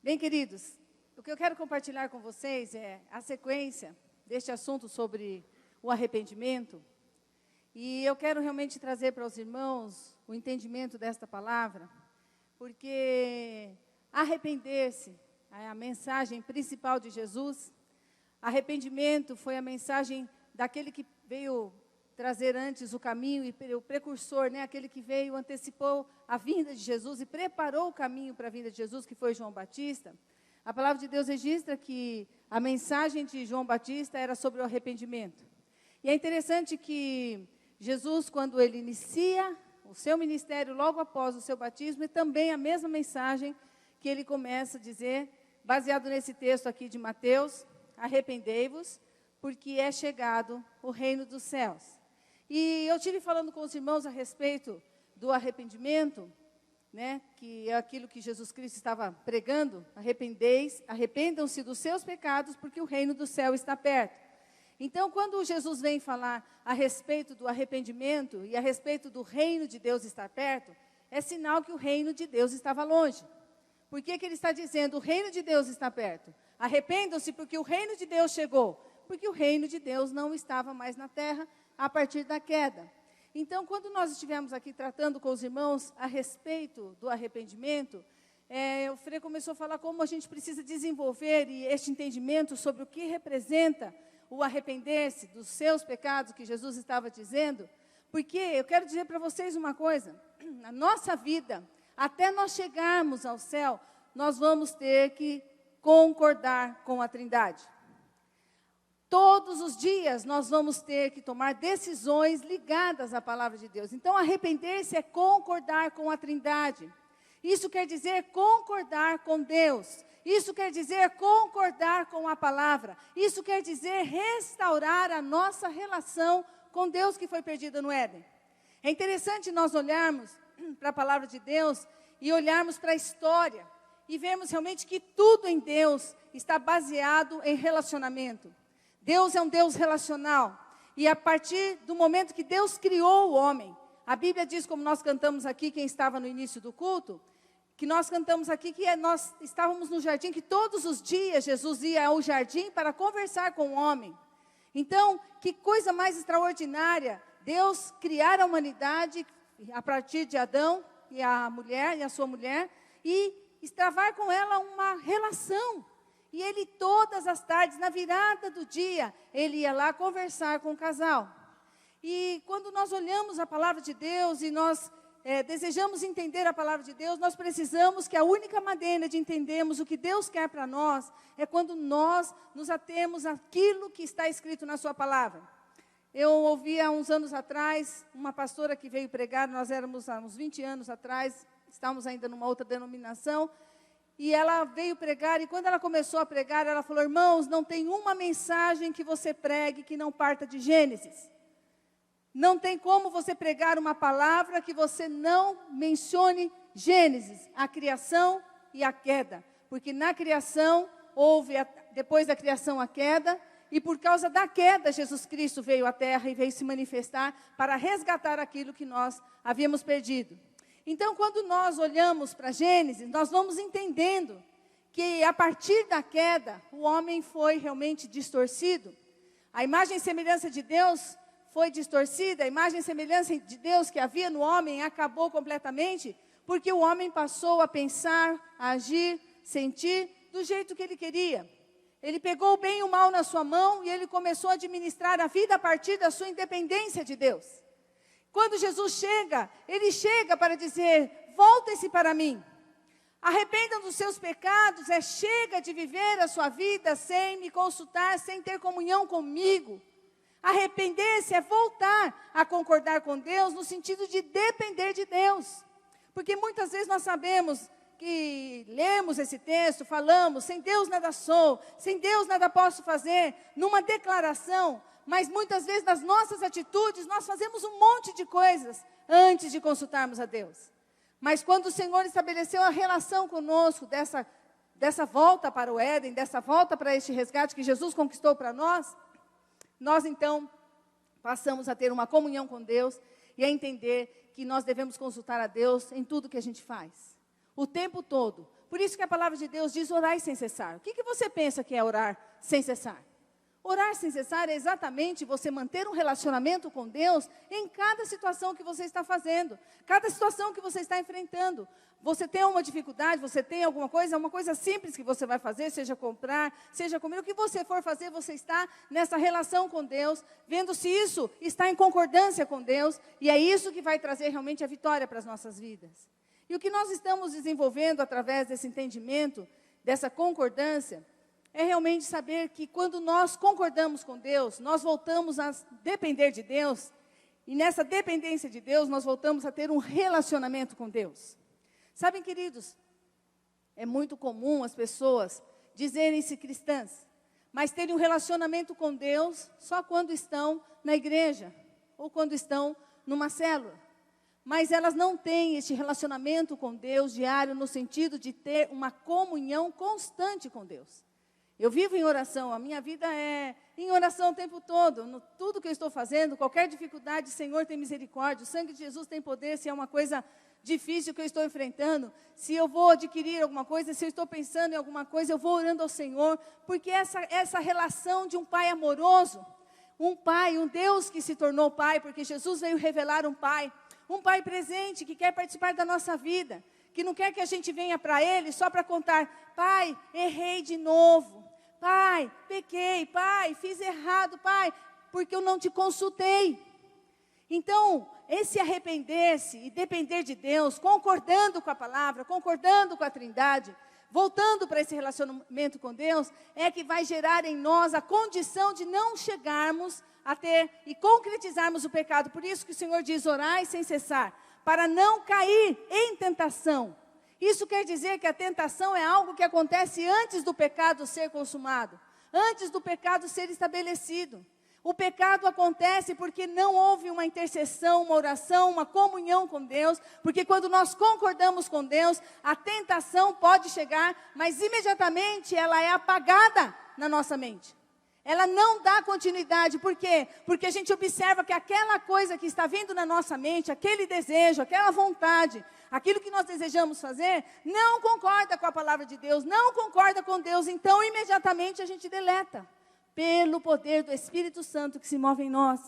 Bem, queridos, o que eu quero compartilhar com vocês é a sequência deste assunto sobre o arrependimento. E eu quero realmente trazer para os irmãos o entendimento desta palavra, porque arrepender-se é a mensagem principal de Jesus. Arrependimento foi a mensagem daquele que veio trazer antes o caminho e o precursor, né? Aquele que veio, antecipou a vinda de Jesus e preparou o caminho para a vinda de Jesus, que foi João Batista. A palavra de Deus registra que a mensagem de João Batista era sobre o arrependimento. E é interessante que Jesus, quando ele inicia o seu ministério, logo após o seu batismo, é também a mesma mensagem que ele começa a dizer, baseado nesse texto aqui de Mateus: arrependei-vos, porque é chegado o reino dos céus. E eu estive falando com os irmãos a respeito do arrependimento, né, que é aquilo que Jesus Cristo estava pregando: arrependam-se dos seus pecados, porque o reino do céu está perto. Então, quando Jesus vem falar a respeito do arrependimento e a respeito do reino de Deus estar perto, é sinal que o reino de Deus estava longe. Por que ele está dizendo: o reino de Deus está perto? Arrependam-se porque o reino de Deus chegou. Porque o reino de Deus não estava mais na terra a partir da queda. Então, quando nós estivemos aqui tratando com os irmãos a respeito do arrependimento, o Frei começou a falar como a gente precisa desenvolver este entendimento sobre o que representa o arrepender-se dos seus pecados, que Jesus estava dizendo. Porque eu quero dizer para vocês uma coisa: na nossa vida, até nós chegarmos ao céu, nós vamos ter que concordar com a Trindade. Todos os dias nós vamos ter que tomar decisões ligadas à palavra de Deus. Então, arrepender-se é concordar com a Trindade. Isso quer dizer concordar com Deus. Isso quer dizer concordar com a palavra. Isso quer dizer restaurar a nossa relação com Deus que foi perdida no Éden. É interessante nós olharmos para a palavra de Deus e olharmos para a história e vermos realmente que tudo em Deus está baseado em relacionamento. Deus é um Deus relacional. E a partir do momento que Deus criou o homem, a Bíblia diz, como nós cantamos aqui, quem estava no início do culto, que nós cantamos aqui que nós estávamos no jardim, que todos os dias Jesus ia ao jardim para conversar com o homem. Então, que coisa mais extraordinária, Deus criar a humanidade a partir de Adão e a mulher e a sua mulher, e travar com ela uma relação. E ele todas as tardes, na virada do dia, ele ia lá conversar com o casal. E quando nós olhamos a palavra de Deus e nós desejamos entender a palavra de Deus, nós precisamos que a única maneira de entendermos o que Deus quer para nós é quando nós nos atemos àquilo que está escrito na sua palavra. Eu ouvi há uns anos atrás uma pastora que veio pregar, nós éramos há uns 20 anos atrás, estávamos ainda numa outra denominação, e ela veio pregar, e quando ela começou a pregar, ela falou: irmãos, não tem uma mensagem que você pregue que não parta de Gênesis. Não tem como você pregar uma palavra que você não mencione Gênesis, a criação e a queda. Porque na criação, houve, depois da criação, a queda, e por causa da queda, Jesus Cristo veio à terra e veio se manifestar para resgatar aquilo que nós havíamos perdido. Então, quando nós olhamos para Gênesis, nós vamos entendendo que a partir da queda, o homem foi realmente distorcido. A imagem e semelhança de Deus foi distorcida, a imagem e semelhança de Deus que havia no homem acabou completamente, porque o homem passou a pensar, a agir, sentir do jeito que ele queria. Ele pegou o bem e o mal na sua mão e ele começou a administrar a vida a partir da sua independência de Deus. Quando Jesus chega, ele chega para dizer: voltem-se para mim. Arrependam dos seus pecados, chega de viver a sua vida sem me consultar, sem ter comunhão comigo. Arrepender-se é voltar a concordar com Deus no sentido de depender de Deus. Porque muitas vezes nós sabemos que lemos esse texto, falamos: sem Deus nada sou, sem Deus nada posso fazer, numa declaração. Mas muitas vezes nas nossas atitudes nós fazemos um monte de coisas antes de consultarmos a Deus. Mas quando o Senhor estabeleceu a relação conosco, dessa volta para o Éden, dessa volta para este resgate que Jesus conquistou para nós, nós então passamos a ter uma comunhão com Deus e a entender que nós devemos consultar a Deus em tudo que a gente faz. O tempo todo. Por isso que a palavra de Deus diz orai sem cessar. O que você pensa que é orar sem cessar? Orar sem cessar é exatamente você manter um relacionamento com Deus em cada situação que você está fazendo, cada situação que você está enfrentando. Você tem uma dificuldade, você tem alguma coisa, é uma coisa simples que você vai fazer, seja comprar, seja comer, o que você for fazer, você está nessa relação com Deus, vendo se isso está em concordância com Deus, e é isso que vai trazer realmente a vitória para as nossas vidas. E o que nós estamos desenvolvendo através desse entendimento, dessa concordância, é realmente saber que quando nós concordamos com Deus, nós voltamos a depender de Deus, e nessa dependência de Deus, nós voltamos a ter um relacionamento com Deus. Sabem, queridos, é muito comum as pessoas dizerem-se cristãs, mas terem um relacionamento com Deus só quando estão na igreja, ou quando estão numa célula. Mas elas não têm este relacionamento com Deus diário, no sentido de ter uma comunhão constante com Deus. Eu vivo em oração, a minha vida é em oração o tempo todo. Tudo que eu estou fazendo, qualquer dificuldade, Senhor tem misericórdia, o sangue de Jesus tem poder. Se é uma coisa difícil que eu estou enfrentando, se eu vou adquirir alguma coisa, se eu estou pensando em alguma coisa, eu vou orando ao Senhor, porque essa relação de um pai amoroso, um pai, um Deus que se tornou pai, porque Jesus veio revelar um pai presente, que quer participar da nossa vida, que não quer que a gente venha para Ele só para contar, pai, errei de novo, pai, pequei, pai, fiz errado, pai, porque eu não te consultei. Então, esse arrepender-se e depender de Deus, concordando com a palavra, concordando com a Trindade, voltando para esse relacionamento com Deus, é que vai gerar em nós a condição de não chegarmos a ter e concretizarmos o pecado. Por isso que o Senhor diz, orai sem cessar, para não cair em tentação. Isso quer dizer que a tentação é algo que acontece antes do pecado ser consumado, antes do pecado ser estabelecido. O pecado acontece porque não houve uma intercessão, uma oração, uma comunhão com Deus, porque quando nós concordamos com Deus, a tentação pode chegar, mas imediatamente ela é apagada na nossa mente. Ela não dá continuidade, por quê? Porque a gente observa que aquela coisa que está vindo na nossa mente, aquele desejo, aquela vontade, aquilo que nós desejamos fazer, não concorda com a palavra de Deus, não concorda com Deus, então imediatamente a gente deleta. Pelo poder do Espírito Santo que se move em nós.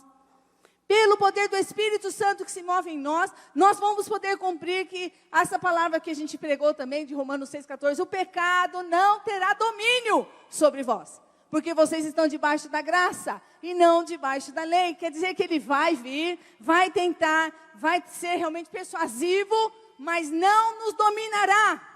Pelo poder do Espírito Santo que se move em nós, nós vamos poder cumprir que essa palavra que a gente pregou também, de Romanos 6,14, o pecado não terá domínio sobre vós. Porque vocês estão debaixo da graça e não debaixo da lei. Quer dizer que ele vai vir, vai tentar, vai ser realmente persuasivo, mas não nos dominará.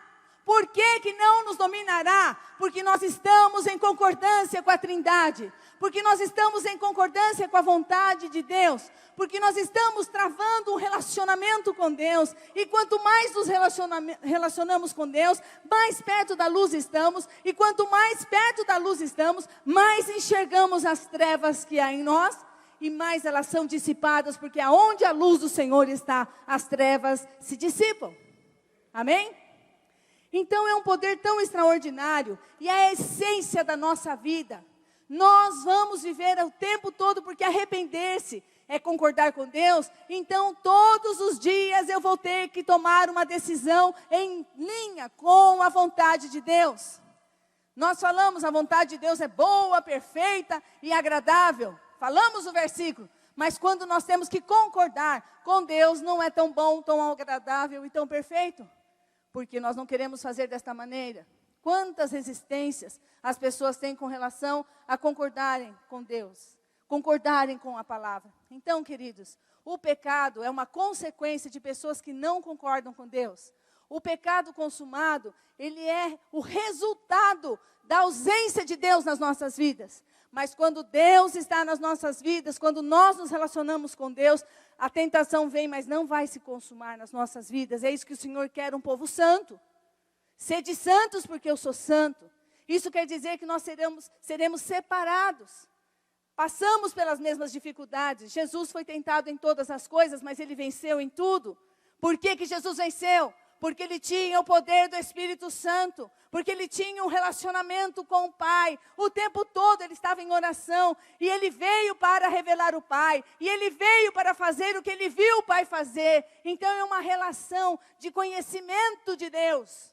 Por que não nos dominará? Porque nós estamos em concordância com a Trindade. Porque nós estamos em concordância com a vontade de Deus. Porque nós estamos travando um relacionamento com Deus. E quanto mais nos relacionamos com Deus, mais perto da luz estamos. E quanto mais perto da luz estamos, mais enxergamos as trevas que há em nós. E mais elas são dissipadas, porque aonde a luz do Senhor está, as trevas se dissipam. Amém? Então é um poder tão extraordinário e é a essência da nossa vida. Nós vamos viver o tempo todo, porque arrepender-se é concordar com Deus. Então todos os dias eu vou ter que tomar uma decisão em linha com a vontade de Deus. Nós falamos, a vontade de Deus é boa, perfeita e agradável. Falamos o versículo, mas quando nós temos que concordar com Deus, não é tão bom, tão agradável e tão perfeito. Porque nós não queremos fazer desta maneira. Quantas resistências as pessoas têm com relação a concordarem com Deus, concordarem com a palavra. Então, queridos, o pecado é uma consequência de pessoas que não concordam com Deus. O pecado consumado, ele é o resultado da ausência de Deus nas nossas vidas. Mas quando Deus está nas nossas vidas, quando nós nos relacionamos com Deus, a tentação vem, mas não vai se consumar nas nossas vidas. É isso que o Senhor quer, um povo santo. Sede santos porque eu sou santo. Isso quer dizer que nós seremos separados. Passamos pelas mesmas dificuldades. Jesus foi tentado em todas as coisas, mas Ele venceu em tudo. Por que Jesus venceu? Porque Ele tinha o poder do Espírito Santo, porque Ele tinha um relacionamento com o Pai, o tempo todo Ele estava em oração, e Ele veio para revelar o Pai, e Ele veio para fazer o que Ele viu o Pai fazer. Então é uma relação de conhecimento de Deus.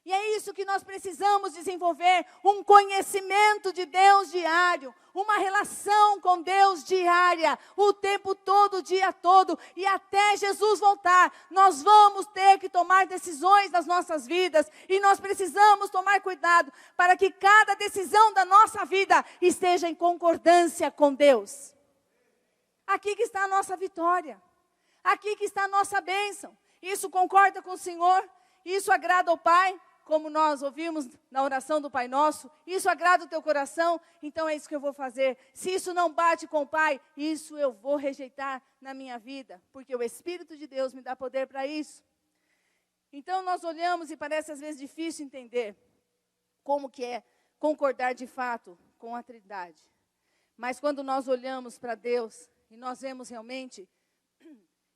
E é isso que nós precisamos desenvolver, um conhecimento de Deus diário, uma relação com Deus diária, o tempo todo, o dia todo, e até Jesus voltar, nós vamos ter que tomar decisões nas nossas vidas, e nós precisamos tomar cuidado para que cada decisão da nossa vida esteja em concordância com Deus. Aqui que está a nossa vitória, aqui que está a nossa bênção. Isso concorda com o Senhor? Isso agrada ao Pai? Como nós ouvimos na oração do Pai Nosso, isso agrada o teu coração, então é isso que eu vou fazer. Se isso não bate com o Pai, isso eu vou rejeitar na minha vida, porque o Espírito de Deus me dá poder para isso. Então nós olhamos e parece às vezes difícil entender como que é concordar de fato com a Trindade. Mas quando nós olhamos para Deus e nós vemos realmente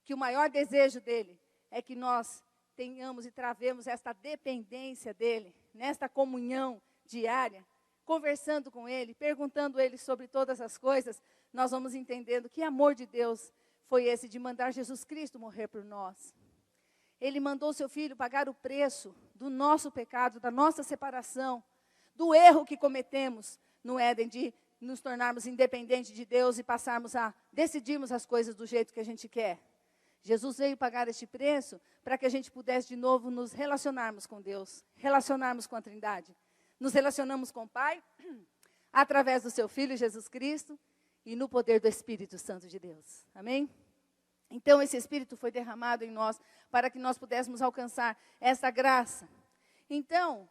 que o maior desejo dele é que nós tenhamos e travemos esta dependência dele, nesta comunhão diária, conversando com ele, perguntando a ele sobre todas as coisas, nós vamos entendendo que amor de Deus foi esse de mandar Jesus Cristo morrer por nós. Ele mandou seu filho pagar o preço do nosso pecado, da nossa separação, do erro que cometemos no Éden de nos tornarmos independentes de Deus e passarmos a decidirmos as coisas do jeito que a gente quer. Jesus veio pagar este preço para que a gente pudesse de novo nos relacionarmos com Deus, relacionarmos com a Trindade. Nos relacionamos com o Pai, através do seu Filho Jesus Cristo e no poder do Espírito Santo de Deus. Amém? Então esse Espírito foi derramado em nós para que nós pudéssemos alcançar essa graça. Então,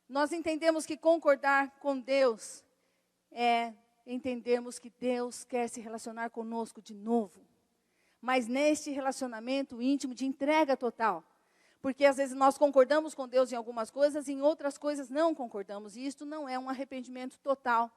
nós entendemos que concordar com Deus é entendermos que Deus quer se relacionar conosco de novo. Mas neste relacionamento íntimo de entrega total. Porque às vezes nós concordamos com Deus em algumas coisas, e em outras coisas não concordamos. E isto não é um arrependimento total.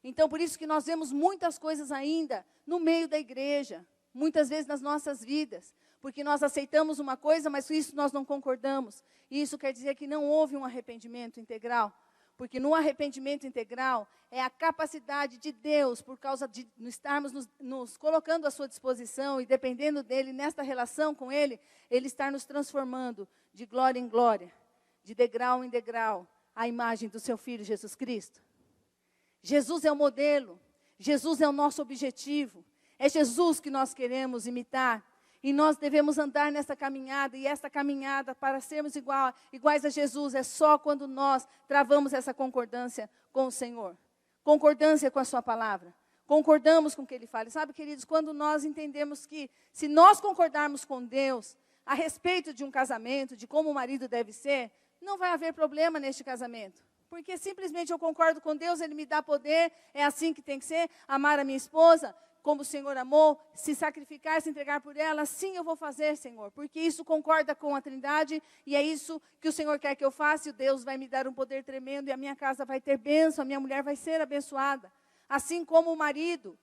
Então por isso que nós vemos muitas coisas ainda no meio da igreja. Muitas vezes nas nossas vidas. Porque nós aceitamos uma coisa, mas isso nós não concordamos. E isso quer dizer que não houve um arrependimento integral. Porque no arrependimento integral é a capacidade de Deus, por causa de estarmos nos colocando à sua disposição e dependendo dEle, nesta relação com Ele, Ele estar nos transformando de glória em glória, de degrau em degrau, à imagem do seu Filho Jesus Cristo. Jesus é o modelo, Jesus é o nosso objetivo, é Jesus que nós queremos imitar. E nós devemos andar nessa caminhada, e essa caminhada para sermos iguais a Jesus é só quando nós travamos essa concordância com o Senhor. Concordância com a sua palavra. Concordamos com o que Ele fala. Sabe, queridos, quando nós entendemos que se nós concordarmos com Deus a respeito de um casamento, de como o marido deve ser, não vai haver problema neste casamento. Porque simplesmente eu concordo com Deus, Ele me dá poder, é assim que tem que ser, amar a minha esposa, como o Senhor amou, se sacrificar, se entregar por ela, sim, eu vou fazer, Senhor, porque isso concorda com a Trindade, e é isso que o Senhor quer que eu faça, e Deus vai me dar um poder tremendo, e a minha casa vai ter bênção, a minha mulher vai ser abençoada, assim como o marido.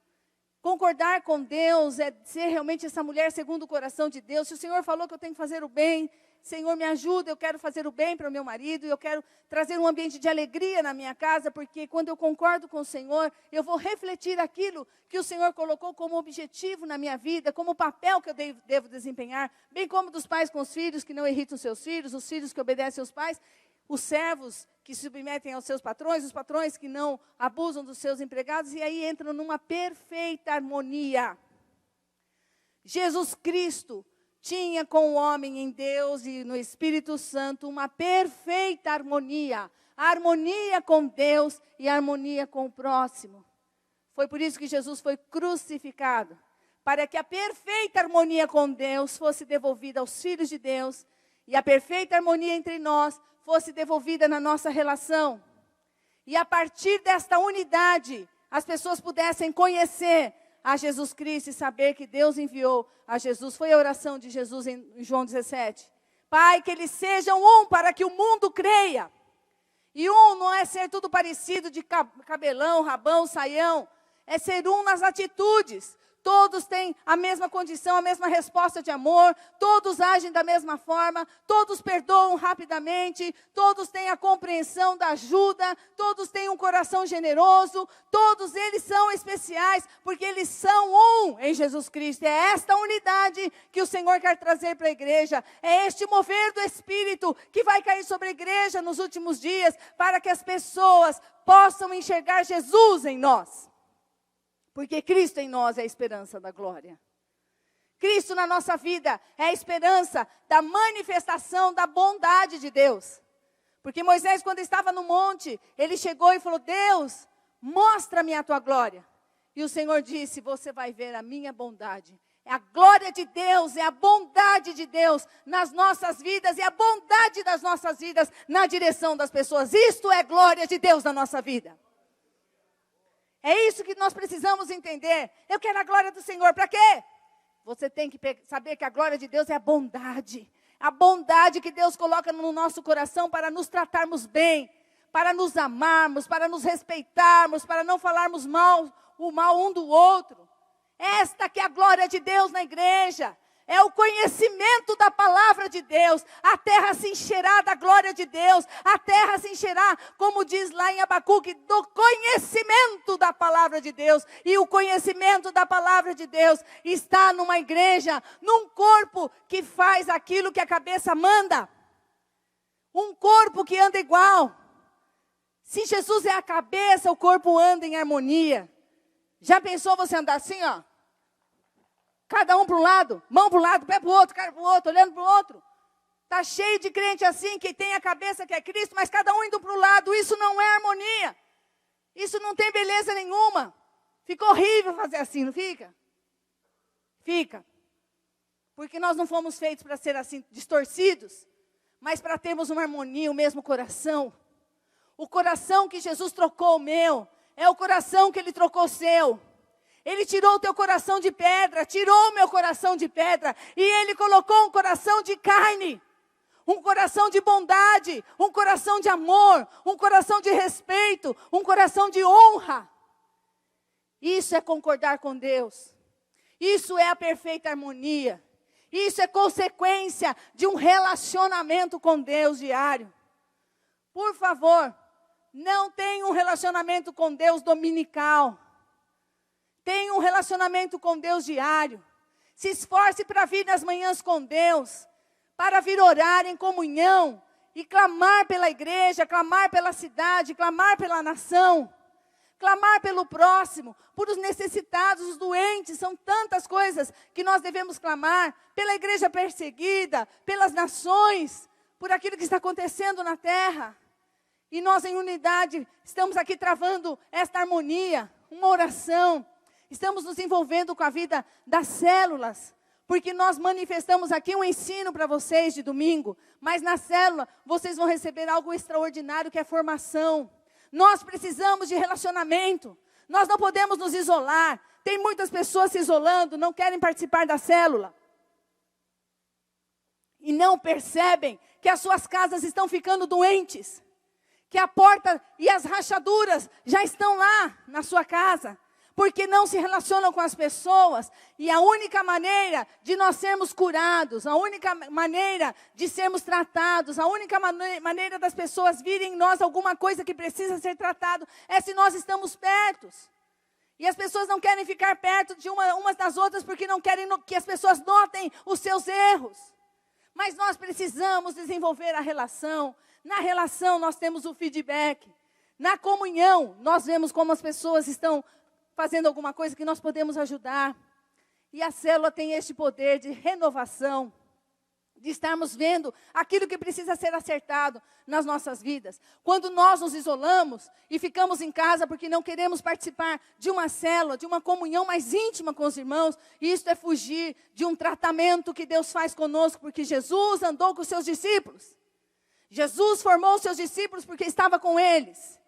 Concordar com Deus é ser realmente essa mulher segundo o coração de Deus. Se o Senhor falou que eu tenho que fazer o bem, Senhor, me ajuda, eu quero fazer o bem para o meu marido, eu quero trazer um ambiente de alegria na minha casa, porque quando eu concordo com o Senhor, eu vou refletir aquilo que o Senhor colocou como objetivo na minha vida, como papel que eu devo desempenhar, bem como dos pais com os filhos que não irritam seus filhos, os filhos que obedecem aos pais, os servos que se submetem aos seus patrões, os patrões que não abusam dos seus empregados, e aí entram numa perfeita harmonia. Jesus Cristo tinha com o homem em Deus e no Espírito Santo uma perfeita harmonia. A harmonia com Deus e a harmonia com o próximo. Foi por isso que Jesus foi crucificado. Para que a perfeita harmonia com Deus fosse devolvida aos filhos de Deus. E a perfeita harmonia entre nós fosse devolvida na nossa relação. E a partir desta unidade, as pessoas pudessem conhecer a Jesus Cristo e saber que Deus enviou a Jesus. Foi a oração de Jesus em João 17. Pai, que eles sejam um para que o mundo creia. E um não é ser tudo parecido de cabelão, rabão, saião. É ser um nas atitudes. todos têm a mesma condição, a mesma resposta de amor, todos agem da mesma forma, todos perdoam rapidamente, todos têm a compreensão da ajuda, todos têm um coração generoso, todos eles são especiais, porque eles são um em Jesus Cristo. É esta unidade que o Senhor quer trazer para a igreja, é este mover do Espírito que vai cair sobre a igreja nos últimos dias, para que as pessoas possam enxergar Jesus em nós. Porque Cristo em nós é a esperança da glória. Cristo na nossa vida é a esperança da manifestação da bondade de Deus. Porque Moisés, quando estava no monte, ele chegou e falou: Deus, mostra-me a tua glória. E o Senhor disse: você vai ver a minha bondade. É a glória de Deus, é a bondade de Deus nas nossas vidas, e a bondade das nossas vidas na direção das pessoas. Isto é glória de Deus na nossa vida. É isso que nós precisamos entender. Eu quero a glória do Senhor, para quê? Você tem que saber que a glória de Deus é a bondade. A bondade que Deus coloca no nosso coração para nos tratarmos bem, para nos amarmos, para nos respeitarmos, para não falarmos o mal um do outro. Esta que é a glória de Deus na igreja. É o conhecimento da palavra de Deus. A terra se encherá da glória de Deus. A terra se encherá, como diz lá em Abacuque, do conhecimento da palavra de Deus. E o conhecimento da palavra de Deus está numa igreja, num corpo que faz aquilo que a cabeça manda. Um corpo que anda igual. Se Jesus é a cabeça, o corpo anda em harmonia. Já pensou você andar assim, ó? Cada um para um lado, mão para um lado, pé para o outro, cara para o outro, olhando para o outro. Está cheio de crente assim, que tem a cabeça que é Cristo, mas cada um indo para o lado. Isso não é harmonia. Isso não tem beleza nenhuma. Fica horrível fazer assim, não fica? Fica. Porque nós não fomos feitos para ser assim, distorcidos, mas para termos uma harmonia, o mesmo coração. O coração que Jesus trocou o meu, é o coração que Ele trocou o seu. Ele tirou o teu coração de pedra, tirou o meu coração de pedra, e Ele colocou um coração de carne, um coração de bondade, um coração de amor, um coração de respeito, um coração de honra. Isso é concordar com Deus. Isso é a perfeita harmonia. Isso é consequência de um relacionamento com Deus diário. Por favor, não tenha um relacionamento com Deus dominical. Tenha um relacionamento com Deus diário. Se esforce para vir nas manhãs com Deus, para vir orar em comunhão e clamar pela igreja, clamar pela cidade, clamar pela nação, clamar pelo próximo, por os necessitados, os doentes. São tantas coisas que nós devemos clamar, pela igreja perseguida, pelas nações, por aquilo que está acontecendo na terra. E nós em unidade estamos aqui travando esta harmonia, uma oração. Estamos nos envolvendo com a vida das células, porque nós manifestamos aqui um ensino para vocês de domingo, mas na célula vocês vão receber algo extraordinário, que é formação. Nós precisamos de relacionamento, nós não podemos nos isolar. Tem muitas pessoas se isolando, não querem participar da célula. E não percebem que as suas casas estão ficando doentes, que a porta e as rachaduras já estão lá na sua casa, porque não se relacionam com as pessoas. E a única maneira de nós sermos curados, a única maneira de sermos tratados, a única maneira das pessoas virem em nós alguma coisa que precisa ser tratado, é se nós estamos perto. E as pessoas não querem ficar perto de umas das outras, porque não querem que as pessoas notem os seus erros. Mas nós precisamos desenvolver a relação. Na relação nós temos o feedback. Na comunhão nós vemos como as pessoas estão fazendo alguma coisa que nós podemos ajudar. E a célula tem este poder de renovação, de estarmos vendo aquilo que precisa ser acertado nas nossas vidas. Quando nós nos isolamos e ficamos em casa porque não queremos participar de uma célula, de uma comunhão mais íntima com os irmãos, isso é fugir de um tratamento que Deus faz conosco, porque Jesus andou com os seus discípulos. Jesus formou os seus discípulos porque estava com eles.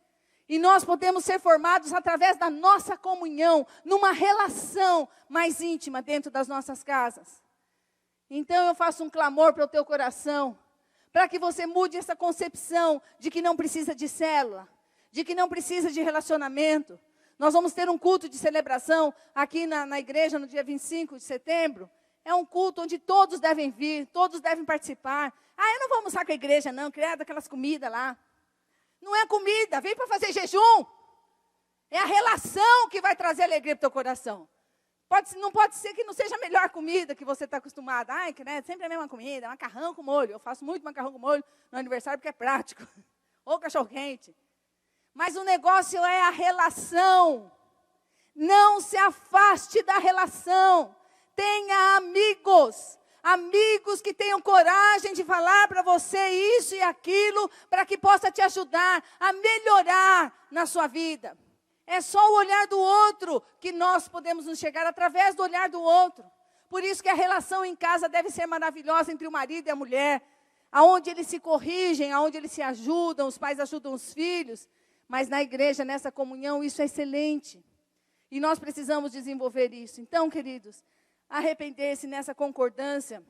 E nós podemos ser formados através da nossa comunhão, numa relação mais íntima dentro das nossas casas. Então eu faço um clamor para o teu coração, para que você mude essa concepção de que não precisa de célula, de que não precisa de relacionamento. Nós vamos ter um culto de celebração aqui na igreja no dia 25 de setembro. É um culto onde todos devem vir, todos devem participar. Eu não vou almoçar com a igreja não, criar daquelas comidas lá. Não é comida, vem para fazer jejum. É a relação que vai trazer alegria para o teu coração. Não pode ser que não seja a melhor comida que você está acostumado. Sempre a mesma comida, macarrão com molho. Eu faço muito macarrão com molho no aniversário porque é prático. Ou cachorro-quente. Mas o negócio é a relação. Não se afaste da relação. Tenha amigos. Amigos que tenham coragem de falar para você isso e aquilo, para que possa te ajudar a melhorar na sua vida. É só o olhar do outro que nós podemos nos chegar através do olhar do outro. Por isso que a relação em casa deve ser maravilhosa entre o marido e a mulher, aonde eles se corrigem, aonde eles se ajudam, os pais ajudam os filhos. Mas na igreja, nessa comunhão, isso é excelente. E nós precisamos desenvolver isso. Então, queridos, arrepender-se nessa concordância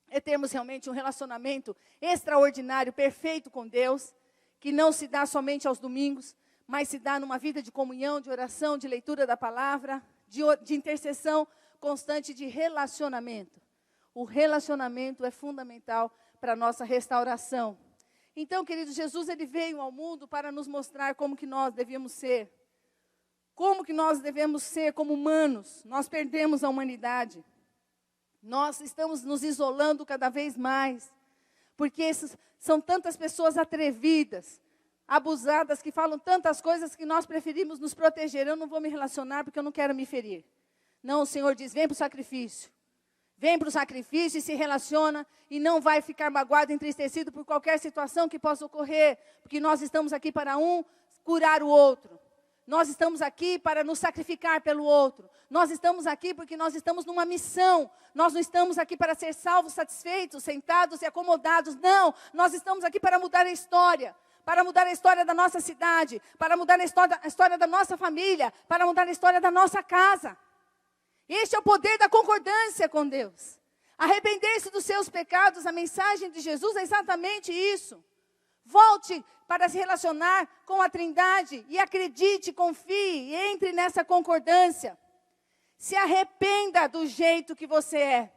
é termos realmente um relacionamento extraordinário, perfeito com Deus, que não se dá somente aos domingos, mas se dá numa vida de comunhão, de oração, de leitura da palavra, de intercessão constante, de relacionamento. O relacionamento é fundamental para a nossa restauração. Então, queridos, Jesus ele veio ao mundo para nos mostrar como que nós devíamos ser. Como que nós devemos ser como humanos. Nós perdemos a humanidade. Nós estamos nos isolando cada vez mais. Porque são tantas pessoas atrevidas, abusadas, que falam tantas coisas que nós preferimos nos proteger. Eu não vou me relacionar porque eu não quero me ferir. Não, o Senhor diz, vem para o sacrifício. Vem para o sacrifício e se relaciona e não vai ficar magoado, entristecido por qualquer situação que possa ocorrer. Porque nós estamos aqui para um curar o outro. Nós estamos aqui para nos sacrificar pelo outro. Nós estamos aqui porque nós estamos numa missão. Nós não estamos aqui para ser salvos, satisfeitos, sentados e acomodados. Não, nós estamos aqui para mudar a história. Para mudar a história da nossa cidade, para mudar a história da nossa família, para mudar a história da nossa casa. Este é o poder da concordância com Deus. Arrepender-se dos seus pecados, a mensagem de Jesus é exatamente isso. Volte para se relacionar com a Trindade e acredite, confie e entre nessa concordância. Se arrependa do jeito que você é.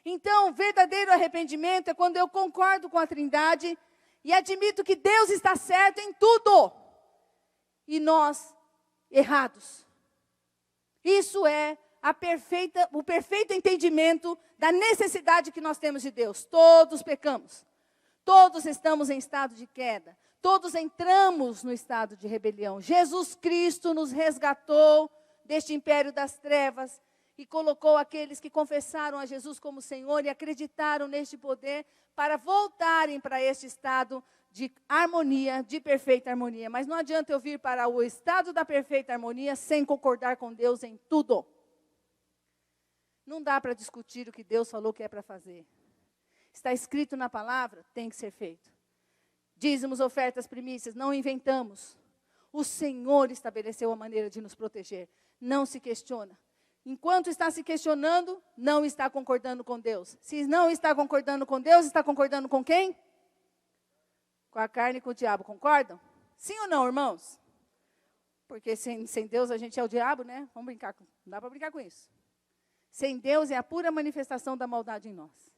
Então, o verdadeiro arrependimento é quando eu concordo com a Trindade e admito que Deus está certo em tudo. E nós, errados. Isso é o perfeito entendimento da necessidade que nós temos de Deus. Todos pecamos. Todos estamos em estado de queda. Todos entramos no estado de rebelião. Jesus Cristo nos resgatou deste império das trevas e colocou aqueles que confessaram a Jesus como Senhor e acreditaram neste poder para voltarem para este estado de harmonia, de perfeita harmonia. Mas não adianta eu vir para o estado da perfeita harmonia sem concordar com Deus em tudo. Não dá para discutir o que Deus falou que é para fazer. Está escrito na palavra, tem que ser feito. Dízimos, ofertas, primícias, não inventamos. O Senhor estabeleceu a maneira de nos proteger. Não se questiona. Enquanto está se questionando, não está concordando com Deus. Se não está concordando com Deus, está concordando com quem? Com a carne e com o diabo, concordam? Sim ou não, irmãos? Porque sem Deus a gente é o diabo, né? Vamos brincar, não dá para brincar com isso. Sem Deus é a pura manifestação da maldade em nós.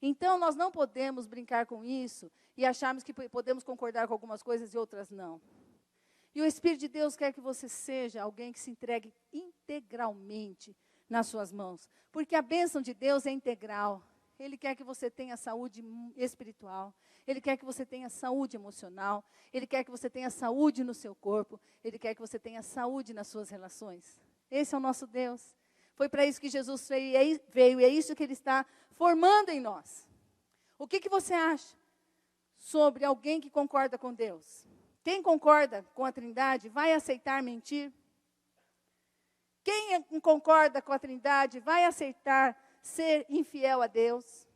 Então, nós não podemos brincar com isso e acharmos que podemos concordar com algumas coisas e outras não. E o Espírito de Deus quer que você seja alguém que se entregue integralmente nas suas mãos. Porque a bênção de Deus é integral. Ele quer que você tenha saúde espiritual. Ele quer que você tenha saúde emocional. Ele quer que você tenha saúde no seu corpo. Ele quer que você tenha saúde nas suas relações. Esse é o nosso Deus. Foi para isso que Jesus veio e é isso que Ele está formando em nós. O que você acha sobre alguém que concorda com Deus? Quem concorda com a Trindade vai aceitar mentir? Quem concorda com a Trindade vai aceitar ser infiel a Deus?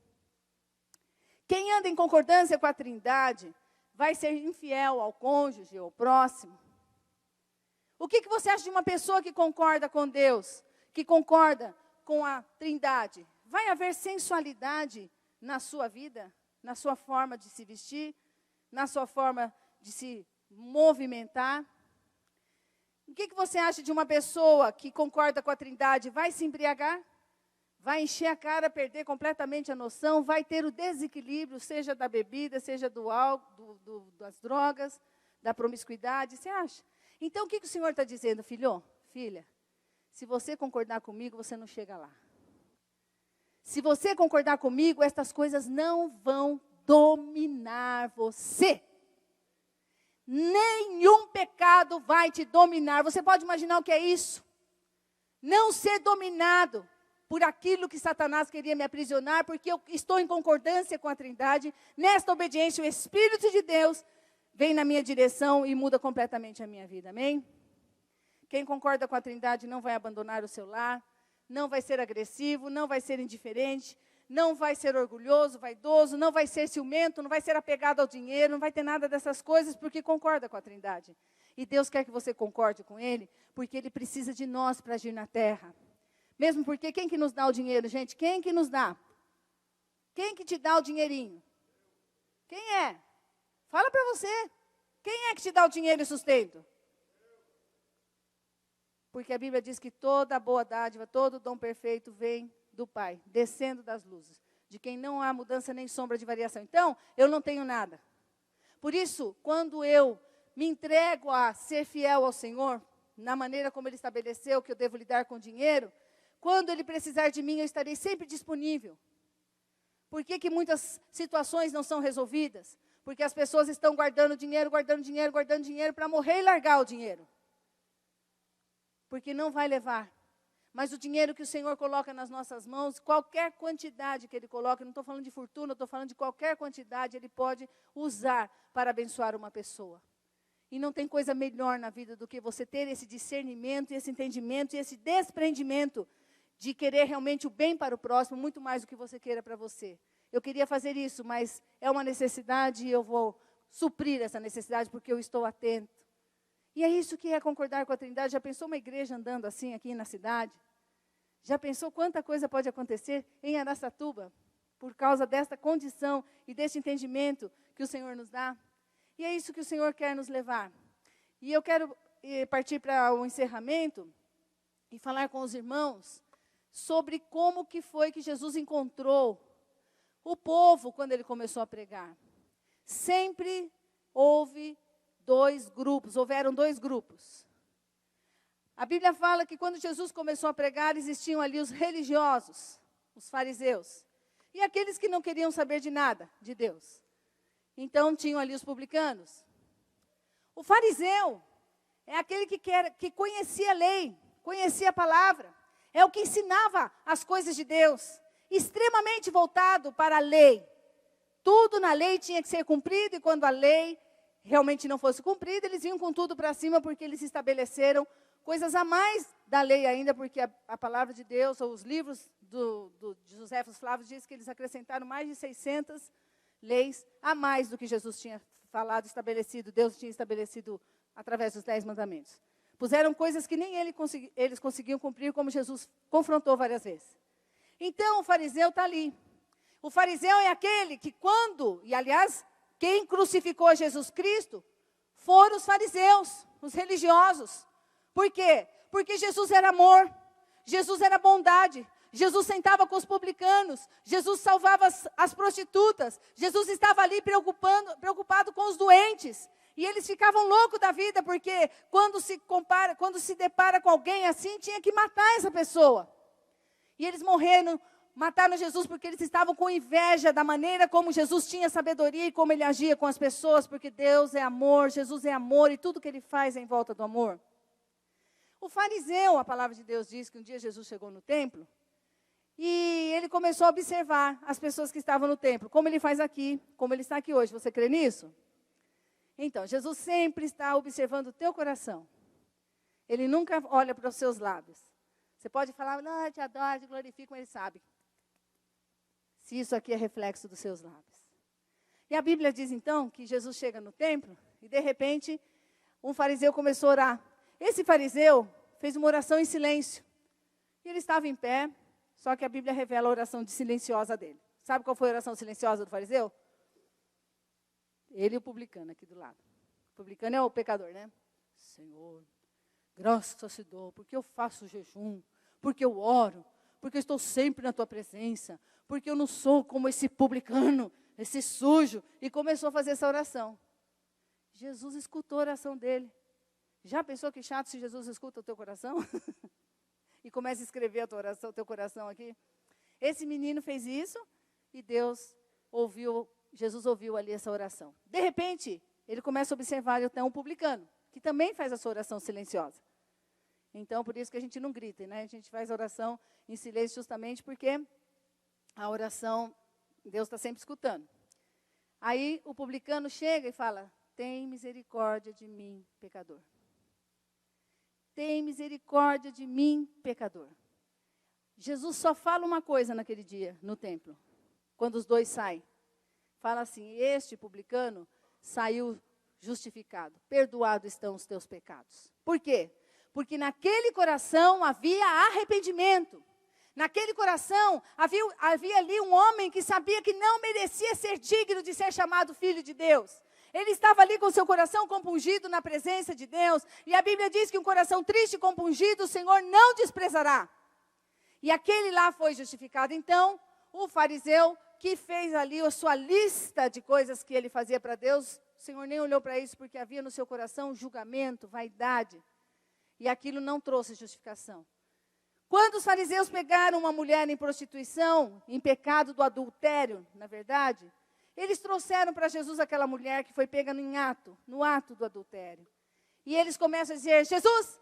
Quem anda em concordância com a Trindade vai ser infiel ao cônjuge, ao próximo? O que você acha de uma pessoa que concorda com Deus, que concorda com a Trindade? Vai haver sensualidade na sua vida, na sua forma de se vestir, na sua forma de se movimentar? O que você acha de uma pessoa que concorda com a Trindade? Vai se embriagar? Vai encher a cara, perder completamente a noção? Vai ter o desequilíbrio, seja da bebida, seja do álcool, das drogas, da promiscuidade? Você acha? Então, o que o Senhor está dizendo, filho? Filha, se você concordar comigo, você não chega lá. Se você concordar comigo, estas coisas não vão dominar você. Nenhum pecado vai te dominar. Você pode imaginar o que é isso? Não ser dominado por aquilo que Satanás queria me aprisionar, porque eu estou em concordância com a Trindade. Nesta obediência, o Espírito de Deus vem na minha direção e muda completamente a minha vida. Amém? Quem concorda com a Trindade não vai abandonar o seu lar, não vai ser agressivo, não vai ser indiferente, não vai ser orgulhoso, vaidoso, não vai ser ciumento, não vai ser apegado ao dinheiro, não vai ter nada dessas coisas, porque concorda com a Trindade. E Deus quer que você concorde com Ele, porque Ele precisa de nós para agir na terra. Mesmo porque quem que nos dá o dinheiro, gente? Quem que nos dá? Quem que te dá o dinheirinho? Quem é? Fala para você. Quem é que te dá o dinheiro e sustento? Porque a Bíblia diz que toda boa dádiva, todo dom perfeito vem do Pai, descendo das luzes, de quem não há mudança nem sombra de variação. Então, eu não tenho nada. Por isso, quando eu me entrego a ser fiel ao Senhor, na maneira como Ele estabeleceu que eu devo lidar com o dinheiro, quando Ele precisar de mim, eu estarei sempre disponível. Por que muitas situações não são resolvidas? Porque as pessoas estão guardando dinheiro para morrer e largar o dinheiro. Porque não vai levar. Mas o dinheiro que o Senhor coloca nas nossas mãos, qualquer quantidade que Ele coloca, não estou falando de fortuna, estou falando de qualquer quantidade, Ele pode usar para abençoar uma pessoa. E não tem coisa melhor na vida do que você ter esse discernimento, esse entendimento e esse desprendimento de querer realmente o bem para o próximo, muito mais do que você queira para você. Eu queria fazer isso, mas é uma necessidade e eu vou suprir essa necessidade porque eu estou atento. E é isso que é concordar com a Trindade. Já pensou uma igreja andando assim aqui na cidade? Já pensou quanta coisa pode acontecer em Araçatuba por causa desta condição e deste entendimento que o Senhor nos dá? E é isso que o Senhor quer nos levar. E eu quero partir para o encerramento e falar com os irmãos sobre como que foi que Jesus encontrou o povo quando Ele começou a pregar. Sempre houveram dois grupos. A Bíblia fala que quando Jesus começou a pregar, existiam ali os religiosos, os fariseus, e aqueles que não queriam saber de nada de Deus. Então, tinham ali os publicanos. O fariseu é aquele que conhecia a lei, conhecia a palavra, é o que ensinava as coisas de Deus, extremamente voltado para a lei. Tudo na lei tinha que ser cumprido, e quando a lei realmente não fosse cumprida, eles vinham com tudo para cima, porque eles estabeleceram coisas a mais da lei ainda, porque a palavra de Deus, ou os livros de José Flávio, diz que eles acrescentaram mais de 600 leis a mais do que Jesus tinha falado, estabelecido, Deus tinha estabelecido através dos 10 mandamentos. Puseram coisas que nem eles conseguiam cumprir, como Jesus confrontou várias vezes. Então, o fariseu está ali. O fariseu é aquele que e aliás, quem crucificou Jesus Cristo foram os fariseus, os religiosos. Por quê? Porque Jesus era amor, Jesus era bondade, Jesus sentava com os publicanos, Jesus salvava as prostitutas, Jesus estava ali preocupado com os doentes. E eles ficavam loucos da vida, porque quando se depara com alguém assim, tinha que matar essa pessoa. E eles mataram Jesus porque eles estavam com inveja da maneira como Jesus tinha sabedoria e como ele agia com as pessoas, porque Deus é amor, Jesus é amor e tudo que ele faz é em volta do amor. O fariseu, a palavra de Deus diz que um dia Jesus chegou no templo e ele começou a observar as pessoas que estavam no templo, como ele faz aqui, como ele está aqui hoje. Você crê nisso? Então, Jesus sempre está observando o teu coração. Ele nunca olha para os seus lábios. Você pode falar, não, eu te adoro, te glorifico, mas ele sabe se isso aqui é reflexo dos seus lábios. E a Bíblia diz, então, que Jesus chega no templo e, de repente, um fariseu começou a orar. Esse fariseu fez uma oração em silêncio. E ele estava em pé, só que a Bíblia revela a oração silenciosa dele. Sabe qual foi a oração silenciosa do fariseu? Ele e o publicano aqui do lado. O publicano é o pecador, né? Senhor, Graças te dou, porque eu faço jejum, porque eu oro, porque eu estou sempre na tua presença, porque eu não sou como esse publicano, esse sujo. E começou a fazer essa oração. Jesus escutou a oração dele. Já pensou que chato se Jesus escuta o teu coração? E começa a escrever a tua oração, o teu coração aqui. Esse menino fez isso e Jesus ouviu ali essa oração. De repente, ele começa a observar então um publicano, que também faz a sua oração silenciosa. Então, por isso que a gente não grita, né? A gente faz a oração em silêncio justamente porque a oração, Deus está sempre escutando. Aí o publicano chega e fala, tem misericórdia de mim, pecador. Tem misericórdia de mim, pecador. Jesus só fala uma coisa naquele dia, no templo, quando os dois saem. Fala assim, este publicano saiu justificado, perdoados estão os teus pecados. Por quê? Porque naquele coração havia arrependimento. Naquele coração havia ali um homem que sabia que não merecia ser digno de ser chamado filho de Deus. Ele estava ali com seu coração compungido na presença de Deus. E a Bíblia diz que um coração triste e compungido o Senhor não desprezará. E aquele lá foi justificado. Então, o fariseu que fez ali a sua lista de coisas que ele fazia para Deus, o Senhor nem olhou para isso porque havia no seu coração julgamento, vaidade. E aquilo não trouxe justificação. Quando os fariseus pegaram uma mulher em prostituição, em pecado do adultério, na verdade, eles trouxeram para Jesus aquela mulher que foi pega no ato do adultério. E eles começam a dizer, Jesus,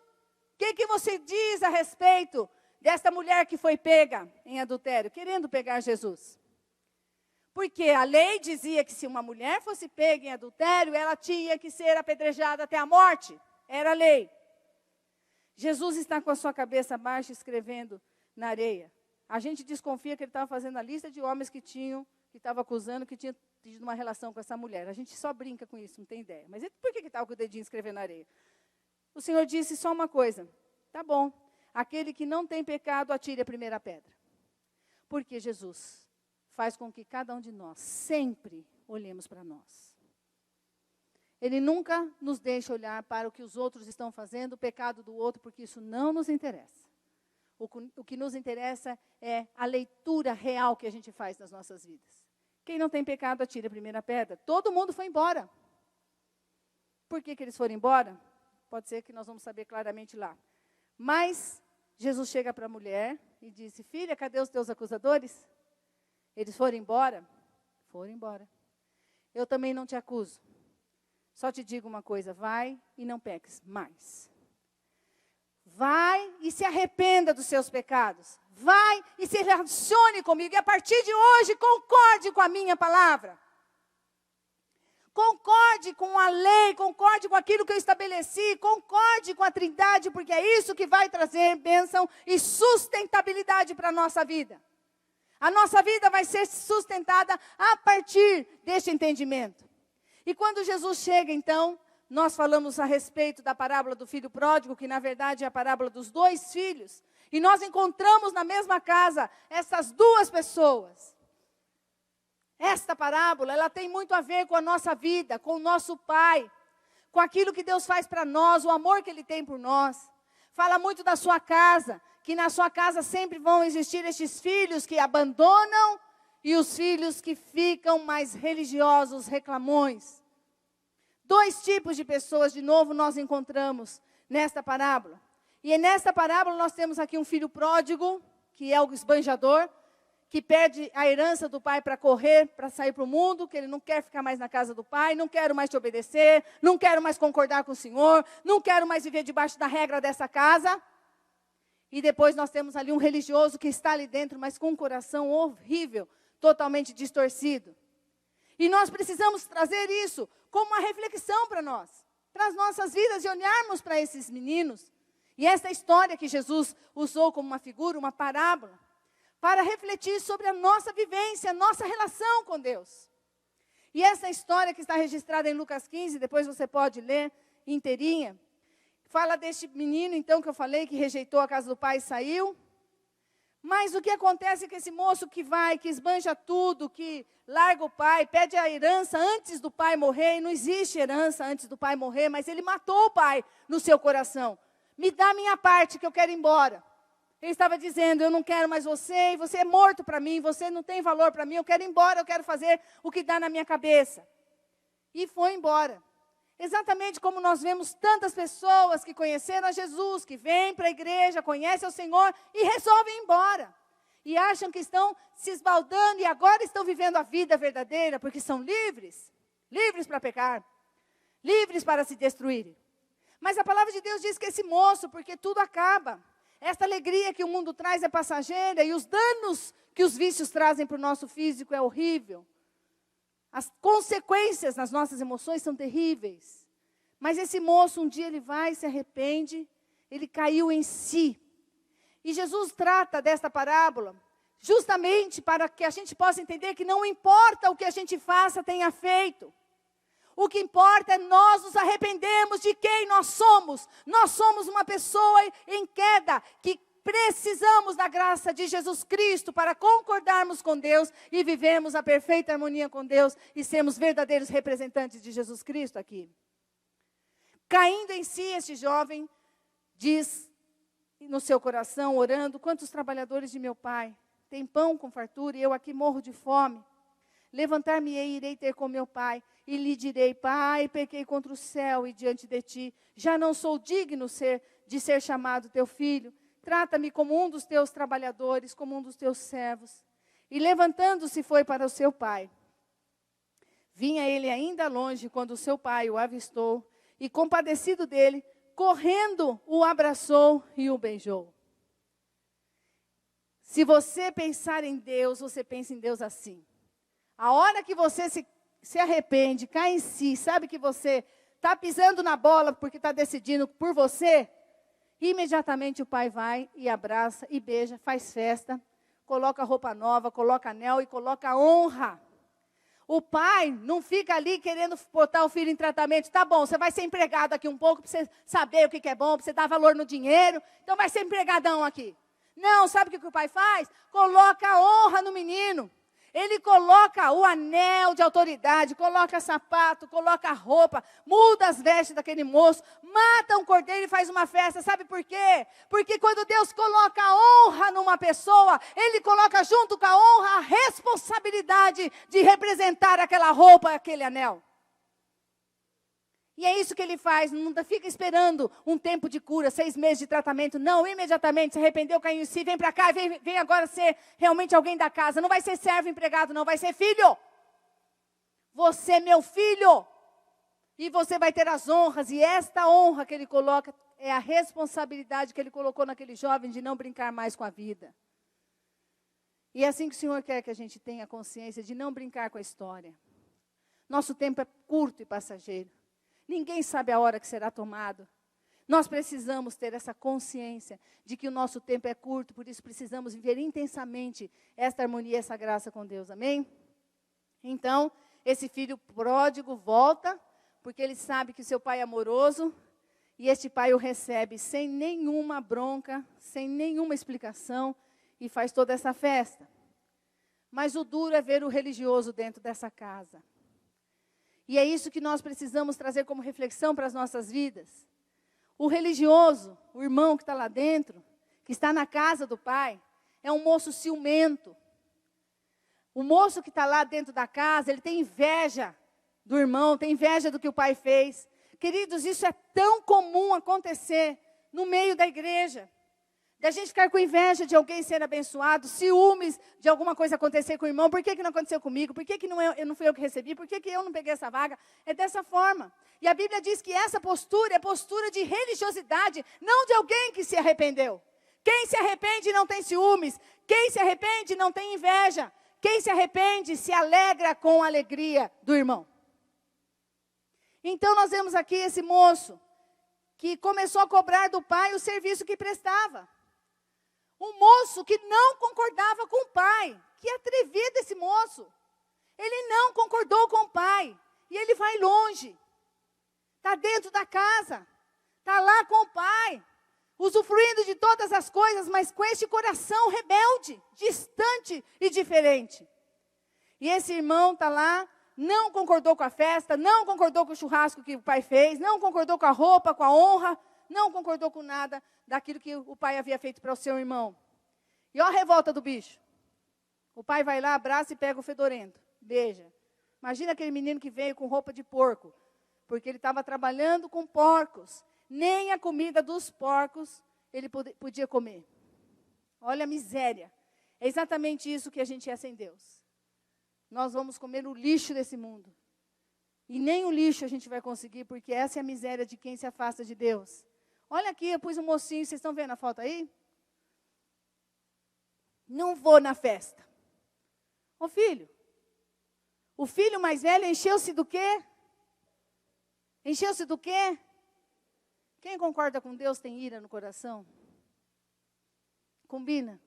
o que você diz a respeito desta mulher que foi pega em adultério? Querendo pegar Jesus. Porque a lei dizia que se uma mulher fosse pega em adultério, ela tinha que ser apedrejada até a morte. Era a lei. Jesus está com a sua cabeça baixa escrevendo na areia. A gente desconfia que ele estava fazendo a lista de homens que estava acusando que tinha tido uma relação com essa mulher. A gente só brinca com isso, não tem ideia. Mas por que estava com o dedinho escrevendo na areia? O Senhor disse só uma coisa. Tá bom, aquele que não tem pecado, atire a primeira pedra. Porque Jesus faz com que cada um de nós sempre olhemos para nós. Ele nunca nos deixa olhar para o que os outros estão fazendo, o pecado do outro, porque isso não nos interessa. O que nos interessa é a leitura real que a gente faz nas nossas vidas. Quem não tem pecado, atire a primeira pedra. Todo mundo foi embora. Por que eles foram embora? Pode ser que nós vamos saber claramente lá. Mas Jesus chega para a mulher e disse, filha, cadê os teus acusadores? Eles foram embora? Foram embora. Eu também não te acuso. Só te digo uma coisa, vai e não peques mais. Vai e se arrependa dos seus pecados. Vai e se relacione comigo. E a partir de hoje, concorde com a minha palavra. Concorde com a lei, concorde com aquilo que eu estabeleci, concorde com a Trindade, porque é isso que vai trazer bênção e sustentabilidade para a nossa vida. A nossa vida vai ser sustentada a partir deste entendimento. E quando Jesus chega, então, nós falamos a respeito da parábola do filho pródigo, que na verdade é a parábola dos dois filhos. E nós encontramos na mesma casa essas duas pessoas. Esta parábola, ela tem muito a ver com a nossa vida, com o nosso Pai, com aquilo que Deus faz para nós, o amor que Ele tem por nós. Fala muito da sua casa, que na sua casa sempre vão existir estes filhos que abandonam e os filhos que ficam mais religiosos, reclamões. Dois tipos de pessoas, de novo, nós encontramos nesta parábola. E nesta parábola nós temos aqui um filho pródigo, que é o esbanjador, que perde a herança do pai para correr, para sair para o mundo, que ele não quer ficar mais na casa do pai, não quero mais te obedecer, não quero mais concordar com o Senhor, não quero mais viver debaixo da regra dessa casa. E depois nós temos ali um religioso que está ali dentro, mas com um coração horrível, totalmente distorcido. E nós precisamos trazer isso como uma reflexão para nós, para as nossas vidas, e olharmos para esses meninos. E esta história que Jesus usou como uma figura, uma parábola, para refletir sobre a nossa vivência, a nossa relação com Deus. E essa história que está registrada em Lucas 15, depois você pode ler inteirinha, fala deste menino, então, que eu falei, que rejeitou a casa do pai e saiu. Mas o que acontece é que esse moço que vai, que esbanja tudo, que larga o pai, pede a herança antes do pai morrer, e não existe herança antes do pai morrer, mas ele matou o pai no seu coração. me dá a minha parte que eu quero ir embora. Ele estava dizendo, eu não quero mais você, e você é morto para mim, você não tem valor para mim, eu quero ir embora, eu quero fazer o que dá na minha cabeça. E foi embora. Exatamente como nós vemos tantas pessoas que conheceram a Jesus, que vêm para a igreja, conhecem o Senhor e resolvem ir embora. E acham que estão se esbaldando e agora estão vivendo a vida verdadeira, porque são livres. Livres para pecar. Livres para se destruírem. Mas a palavra de Deus diz que esse moço, porque tudo acaba. Esta alegria que o mundo traz é passageira e os danos que os vícios trazem para o nosso físico é horrível. As consequências nas nossas emoções são terríveis. Mas esse moço, um dia ele vai, se arrepende, ele caiu em si. E Jesus trata desta parábola justamente para que a gente possa entender que não importa o que a gente faça, tenha feito. O que importa é nós nos arrependermos de quem nós somos. Nós somos uma pessoa em queda, que precisamos da graça de Jesus Cristo para concordarmos com Deus e vivemos a perfeita harmonia com Deus e sermos verdadeiros representantes de Jesus Cristo aqui. Caindo em si, este jovem diz no seu coração, orando, quantos trabalhadores de meu pai têm pão com fartura e eu aqui morro de fome. Levantar-me-ei e irei ter com meu pai, e lhe direi, pai, pequei contra o céu e diante de ti, já não sou digno de ser chamado teu filho, trata-me como um dos teus trabalhadores, como um dos teus servos. E levantando-se foi para o seu pai. Vinha ele ainda longe, quando o seu pai o avistou, e compadecido dele, correndo, o abraçou e o beijou. Se você pensar em Deus, você pensa em Deus assim. A hora que você se arrepende, cai em si, sabe que você está pisando na bola porque está decidindo por você, imediatamente o pai vai e abraça e beija, faz festa, coloca roupa nova, coloca anel e coloca honra. O pai não fica ali querendo botar o filho em tratamento. Tá bom, você vai ser empregado aqui um pouco para você saber o que é bom, para você dar valor no dinheiro, então vai ser empregadão aqui. Não, sabe o que o pai faz? Coloca honra no menino. Ele coloca o anel de autoridade, coloca sapato, coloca roupa, muda as vestes daquele moço, mata um cordeiro e faz uma festa. Sabe por quê? Porque quando Deus coloca honra numa pessoa, Ele coloca junto com a honra a responsabilidade de representar aquela roupa, aquele anel. E é isso que ele faz, não fica esperando um tempo de cura, 6 meses de tratamento. Não, imediatamente se arrependeu, caiu em si, vem para cá, vem agora ser realmente alguém da casa. Não vai ser servo empregado, não, vai ser filho. Você é meu filho. E você vai ter as honras, e esta honra que ele coloca é a responsabilidade que ele colocou naquele jovem de não brincar mais com a vida. E é assim que o Senhor quer que a gente tenha consciência de não brincar com a história. Nosso tempo é curto e passageiro. Ninguém sabe a hora que será tomado. Nós precisamos ter essa consciência de que o nosso tempo é curto, por isso precisamos viver intensamente esta harmonia, essa graça com Deus. Amém? Então, esse filho pródigo volta, porque ele sabe que seu pai é amoroso, e este pai o recebe sem nenhuma bronca, sem nenhuma explicação, e faz toda essa festa. Mas o duro é ver o religioso dentro dessa casa. E é isso que nós precisamos trazer como reflexão para as nossas vidas. O religioso, o irmão que está lá dentro, que está na casa do pai, é um moço ciumento. O moço que está lá dentro da casa, ele tem inveja do irmão, tem inveja do que o pai fez. Queridos, isso é tão comum acontecer no meio da igreja. Da gente ficar com inveja de alguém ser abençoado, ciúmes de alguma coisa acontecer com o irmão. Por que não aconteceu comigo? Por que não fui eu que recebi? Por que eu não peguei essa vaga? É dessa forma. E a Bíblia diz que essa postura é postura de religiosidade, não de alguém que se arrependeu. Quem se arrepende não tem ciúmes. Quem se arrepende não tem inveja. Quem se arrepende se alegra com a alegria do irmão. Então nós vemos aqui esse moço que começou a cobrar do pai o serviço que prestava. Um moço que não concordava com o pai. Que atrevido esse moço. Ele não concordou com o pai. E ele vai longe. Está dentro da casa. Está lá com o pai. Usufruindo de todas as coisas, mas com este coração rebelde, distante e diferente. E esse irmão está lá, não concordou com a festa, não concordou com o churrasco que o pai fez, não concordou com a roupa, com a honra. não concordou com nada daquilo que o pai havia feito para o seu irmão. E olha a revolta do bicho. O pai vai lá, abraça e pega o fedorento, beija. Imagina aquele menino que veio com roupa de porco, porque ele estava trabalhando com porcos. Nem a comida dos porcos ele podia comer. Olha a miséria. É exatamente isso que a gente é sem Deus. Nós vamos comer o lixo desse mundo. E nem o lixo a gente vai conseguir, porque essa é a miséria de quem se afasta de Deus. Olha aqui, eu pus um mocinho, vocês estão vendo a foto aí? Não vou na festa. Ô filho, o filho mais velho encheu-se do quê? Encheu-se do quê? Quem concorda com Deus tem ira no coração? Combina?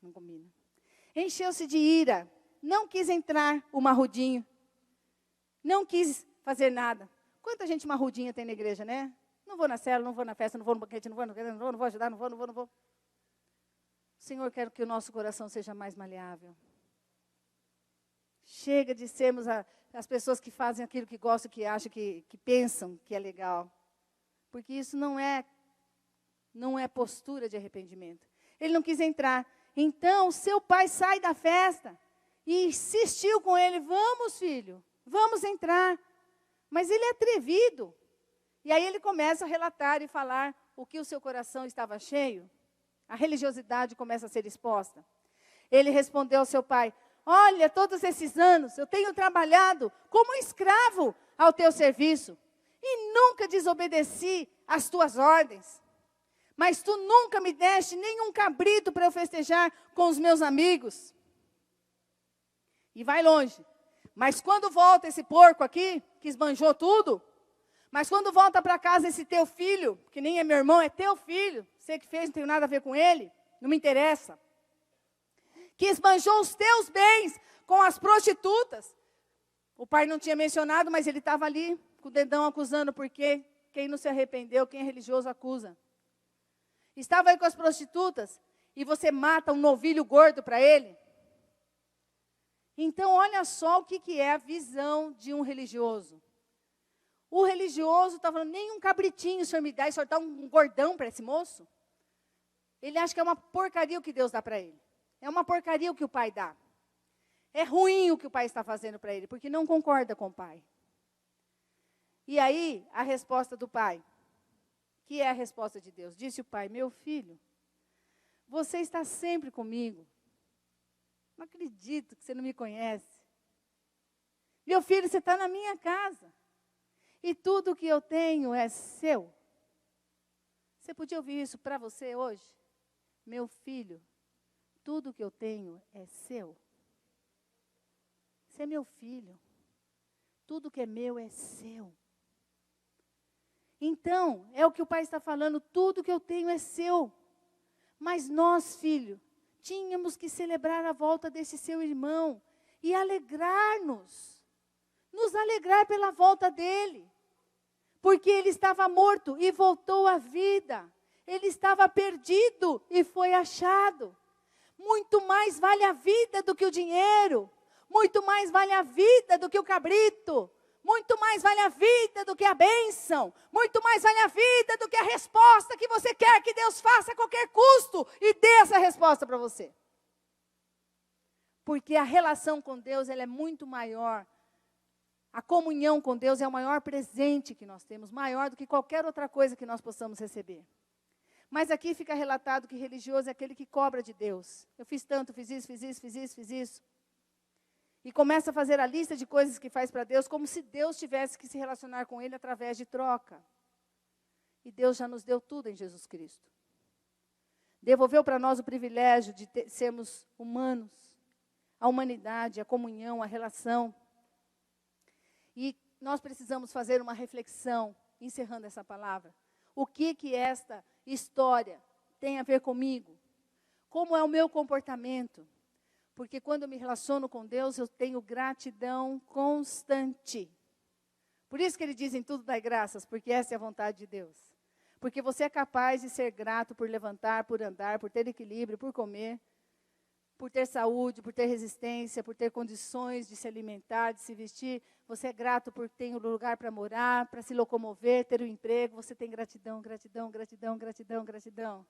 Não combina. Encheu-se de ira. Não quis entrar o marrudinho. Não quis fazer nada. Quanta gente marrudinha tem na igreja, né? Não vou na célula, não vou na festa, não vou no banquete, não vou ajudar, não vou. O Senhor quer que o nosso coração seja mais maleável. Chega de sermos as pessoas que fazem aquilo que gostam, que acham, que pensam que é legal. Porque isso não é postura de arrependimento. Ele não quis entrar. Então, seu pai sai da festa e insistiu com ele, vamos filho, vamos entrar. Mas ele é atrevido. E aí ele começa a relatar e falar o que o seu coração estava cheio. A religiosidade começa a ser exposta. Ele respondeu ao seu pai, olha, todos esses anos eu tenho trabalhado como escravo ao teu serviço. E nunca desobedeci às tuas ordens. Mas tu nunca me deste nenhum cabrito para eu festejar com os meus amigos. E vai longe. Mas quando volta esse porco aqui, que esbanjou tudo, mas quando volta para casa esse teu filho, que nem é meu irmão, é teu filho, você que fez, não tem nada a ver com ele, não me interessa, que esbanjou os teus bens com as prostitutas. O pai não tinha mencionado, mas ele estava ali, com o dedão acusando, porque quem não se arrependeu, quem é religioso acusa. Estava aí com as prostitutas, e você mata um novilho gordo para ele. Então, olha só o que é a visão de um religioso. O religioso está falando, nem um cabritinho o senhor me dá, e o senhor dá um gordão para esse moço? Ele acha que é uma porcaria o que Deus dá para ele. É uma porcaria o que o pai dá. É ruim o que o pai está fazendo para ele, porque não concorda com o pai. E aí, a resposta do pai, que é a resposta de Deus. Disse o pai, meu filho, você está sempre comigo. Não acredito que você não me conhece. Meu filho, você está na minha casa. E tudo que eu tenho é seu. Você podia ouvir isso para você hoje? Meu filho, tudo que eu tenho é seu. Você é meu filho. Tudo que é meu é seu. Então, é o que o pai está falando, tudo que eu tenho é seu. Mas nós, filho, tínhamos que celebrar a volta desse seu irmão e alegrar-nos. Nos alegrar pela volta dele. Porque ele estava morto e voltou à vida. Ele estava perdido e foi achado. Muito mais vale a vida do que o dinheiro. Muito mais vale a vida do que o cabrito. Muito mais vale a vida do que a bênção. Muito mais vale a vida do que a resposta que você quer que Deus faça a qualquer custo. E dê essa resposta para você. Porque a relação com Deus, ela é muito maior. A comunhão com Deus é o maior presente que nós temos. Maior do que qualquer outra coisa que nós possamos receber. Mas aqui fica relatado que religioso é aquele que cobra de Deus. Eu fiz tanto, fiz isso. E começa a fazer a lista de coisas que faz para Deus, como se Deus tivesse que se relacionar com ele através de troca. E Deus já nos deu tudo em Jesus Cristo. Devolveu para nós o privilégio de sermos humanos. A humanidade, a comunhão, a relação. E nós precisamos fazer uma reflexão, encerrando essa palavra. O que esta história tem a ver comigo? Como é o meu comportamento? Porque quando eu me relaciono com Deus, eu tenho gratidão constante. Por isso que ele diz em tudo dai graças, porque essa é a vontade de Deus. Porque você é capaz de ser grato por levantar, por andar, por ter equilíbrio, por comer. por ter saúde, por ter resistência, por ter condições de se alimentar, de se vestir. Você é grato por ter um lugar para morar, para se locomover, ter um emprego. Você tem gratidão, gratidão, gratidão, gratidão, gratidão.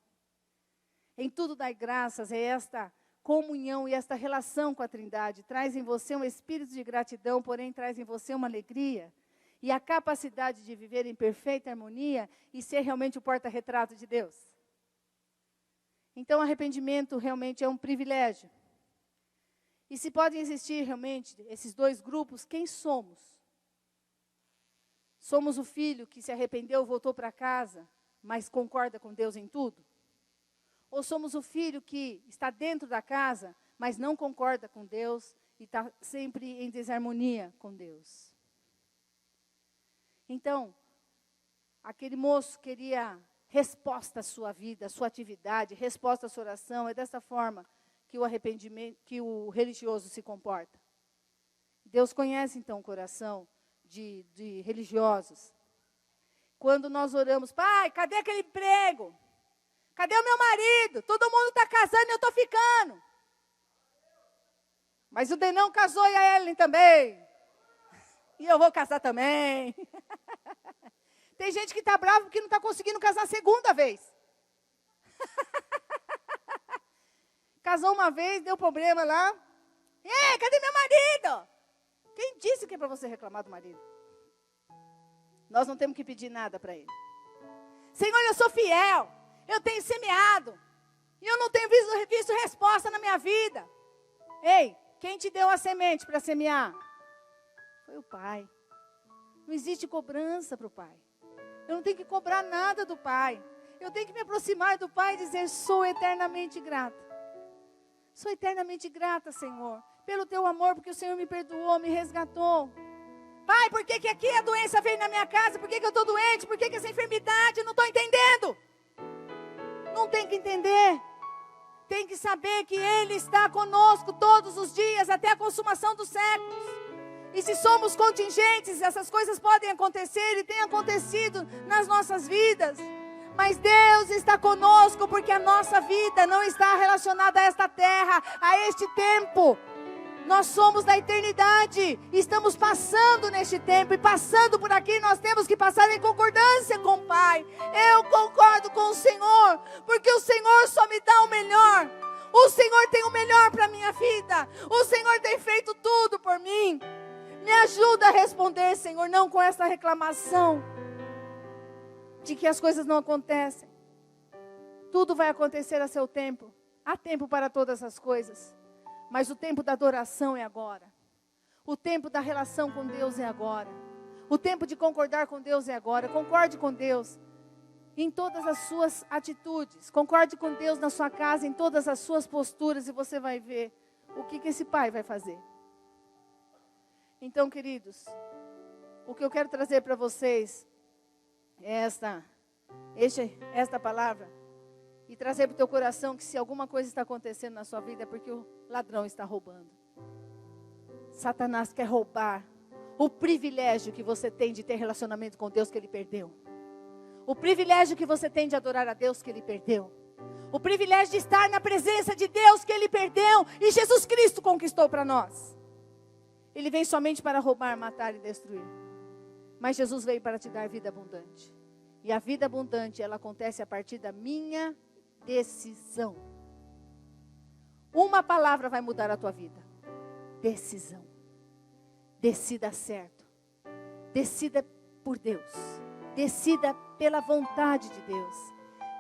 Em tudo dai graças. É esta comunhão e esta relação com a Trindade. Traz em você um espírito de gratidão, porém traz em você uma alegria. E a capacidade de viver em perfeita harmonia e ser realmente o porta-retrato de Deus. Então, arrependimento realmente é um privilégio. E se podem existir realmente esses dois grupos, quem somos? Somos o filho que se arrependeu, voltou para casa, mas concorda com Deus em tudo? Ou somos o filho que está dentro da casa, mas não concorda com Deus e está sempre em desarmonia com Deus? Então, aquele moço queria resposta à sua vida, à sua atividade, resposta à sua oração. É dessa forma que o arrependimento, que o religioso se comporta. Deus conhece, então, o coração de religiosos. Quando nós oramos, pai, cadê aquele emprego? Cadê o meu marido? Todo mundo está casando e eu estou ficando. Mas o Denão casou e a Ellen também. E eu vou casar também. Tem gente que está bravo porque não está conseguindo casar a segunda vez. Casou uma vez, deu problema lá. Ei, cadê meu marido? Quem disse que é para você reclamar do marido? Nós não temos que pedir nada para ele. Senhor, eu sou fiel. Eu tenho semeado. E eu não tenho visto resposta na minha vida. Ei, quem te deu a semente para semear? Foi o pai. Não existe cobrança para o pai. Eu não tenho que cobrar nada do pai. Eu tenho que me aproximar do pai e dizer, sou eternamente grata. Sou eternamente grata, Senhor, pelo teu amor, porque o Senhor me perdoou, me resgatou. Pai, por que aqui a doença veio na minha casa? Por que eu estou doente? Por que essa enfermidade? Eu não estou entendendo. Não tem que entender. Tem que saber que Ele está conosco todos os dias, até a consumação dos séculos. E se somos contingentes, essas coisas podem acontecer e têm acontecido nas nossas vidas. Mas Deus está conosco porque a nossa vida não está relacionada a esta terra, a este tempo. Nós somos da eternidade, estamos passando neste tempo e passando por aqui nós temos que passar em concordância com o Pai. Eu concordo com o Senhor, porque o Senhor só me dá o melhor. O Senhor tem o melhor para a minha vida. O Senhor tem feito tudo por mim. Me ajuda a responder, Senhor, não com essa reclamação de que as coisas não acontecem. Tudo vai acontecer a seu tempo. Há tempo para todas as coisas. Mas o tempo da adoração é agora. O tempo da relação com Deus é agora. O tempo de concordar com Deus é agora. Concorde com Deus em todas as suas atitudes. Concorde com Deus na sua casa, em todas as suas posturas. E você vai ver o que esse pai vai fazer. Então, queridos, o que eu quero trazer para vocês é esta palavra. E trazer para o teu coração que se alguma coisa está acontecendo na sua vida é porque o ladrão está roubando. Satanás quer roubar o privilégio que você tem de ter relacionamento com Deus que ele perdeu. O privilégio que você tem de adorar a Deus que ele perdeu. O privilégio de estar na presença de Deus que ele perdeu e Jesus Cristo conquistou para nós. Ele veio somente para roubar, matar e destruir. Mas Jesus veio para te dar vida abundante. E a vida abundante, ela acontece a partir da minha decisão. Uma palavra vai mudar a tua vida. Decisão. Decida certo. Decida por Deus. Decida pela vontade de Deus.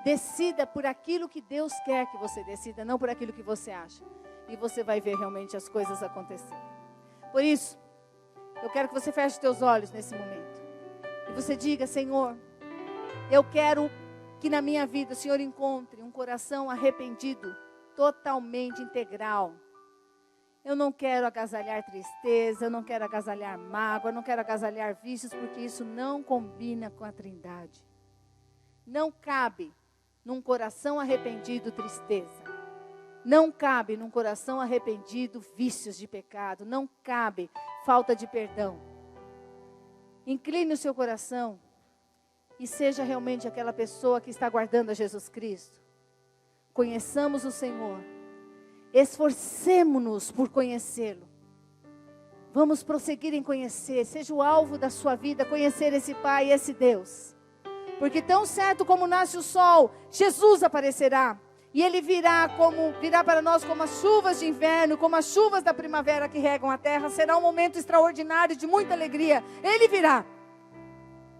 Decida por aquilo que Deus quer que você decida, não por aquilo que você acha. E você vai ver realmente as coisas acontecerem. Por isso, eu quero que você feche os teus olhos nesse momento. E você diga, Senhor, eu quero que na minha vida o Senhor encontre um coração arrependido, totalmente integral. Eu não quero agasalhar tristeza, eu não quero agasalhar mágoa, eu não quero agasalhar vícios, porque isso não combina com a Trindade. Não cabe num coração arrependido tristeza. Não cabe num coração arrependido vícios de pecado. Não cabe falta de perdão. Incline o seu coração e seja realmente aquela pessoa que está guardando a Jesus Cristo. Conheçamos o Senhor Esforcemo-nos por conhecê-lo. Vamos prosseguir em conhecer. Seja o alvo da sua vida conhecer esse Pai, esse Deus. Porque tão certo como nasce o sol, Jesus aparecerá. E Ele virá para nós como as chuvas de inverno, como as chuvas da primavera que regam a terra. Será um momento extraordinário de muita alegria. Ele virá.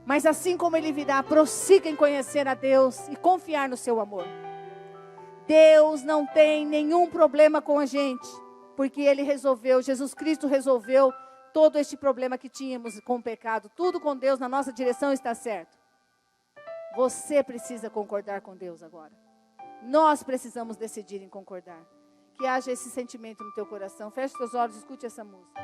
Mas assim como Ele virá, prossiga em conhecer a Deus e confiar no seu amor. Deus não tem nenhum problema com a gente, porque Ele resolveu, Jesus Cristo resolveu todo este problema que tínhamos com o pecado. Tudo com Deus na nossa direção está certo. Você precisa concordar com Deus agora. Nós precisamos decidir em concordar. Que haja esse sentimento no teu coração. Feche teus olhos, escute essa música.